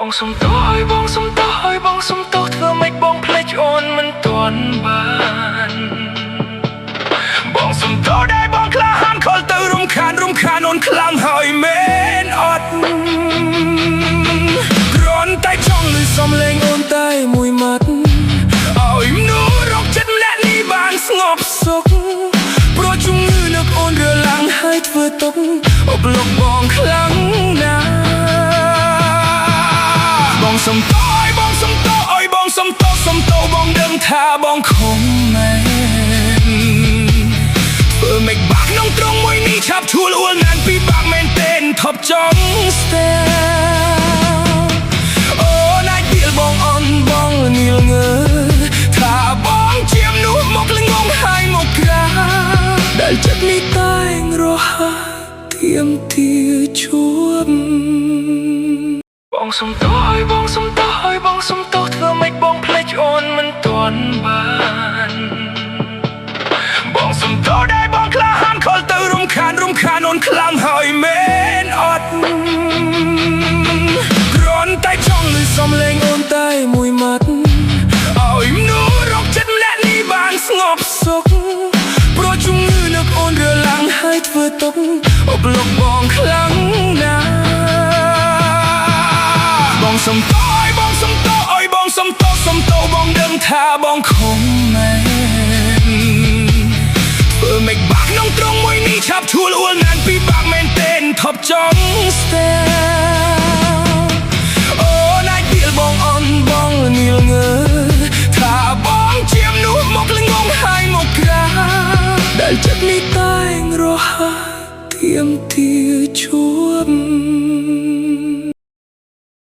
បងសុំទោសឲ្យបងសុំទោសឲ្យបងសុំទោសធ្វើម៉េចបងភ្លេចអូនមិនទាន់បានបងសុំទោសដែលបងក្លាហានខលទៅរំខានអូនខ្លាំងហើយមែនអត់គ្រាន់តែចង់លឺសំឡេងអូនតែមួយម៉ាត់ឲ្យមនុស្សរកចិត្តម្នាក់នេះបានស្ងប់សុខព្រោះជំងឺនឹកអូនរើឡើងហើយធ្វើទុកអបលុកបងខ្លាំងណាស់បងសុំទោសឲ្យបងសុំទោសឲ្យបងសុំទោសបងដឹងថាបងខំមែនធ្វើមិនបាក់ក្នុងត្រង់មួយនេះឆាប់ឈួលអួលណានពីបាក់មែនទេថប់ចង់ស្ទែអូណាច់ពីលបងអនបងនីលងើថាបងជាមនុស្សមកល្ងងហើយមកក្រាដែលចិត្តនេះតែងរហាទៀមទាជួបបងសុំទោសឲ្យបងសុំទោសឲ្យបងសុំទោសធ្វើម៉េចបងភ្លេចអូនមិនទាន់បានបងសុំទោសដែលបងក្លាហានខលទៅរំខានអូនខ្លាំងហើយមែនអត់គ្រាន់តែចង់លឺសំឡេងអូនតែមួយម៉ាត់ឲ្យមនុស្សរកចិត្តម្នាក់នេះបានស្ងប់សុខព្រោះជំងឺនឹកអូនរើឡើងហើយធ្វើទុកអបលុកបងខ្លាំងណាស់បងសុំទោសឲ្យបងសុំទោសឲ្យបងសុំទោសបងដឹងថាបងខំមែនធ្វើមិនបាក់ក្នុងត្រង់មួយនេះឆាប់ឈួលអួលណានពីបាក់មែនទេថប់ចង់ស្ទែ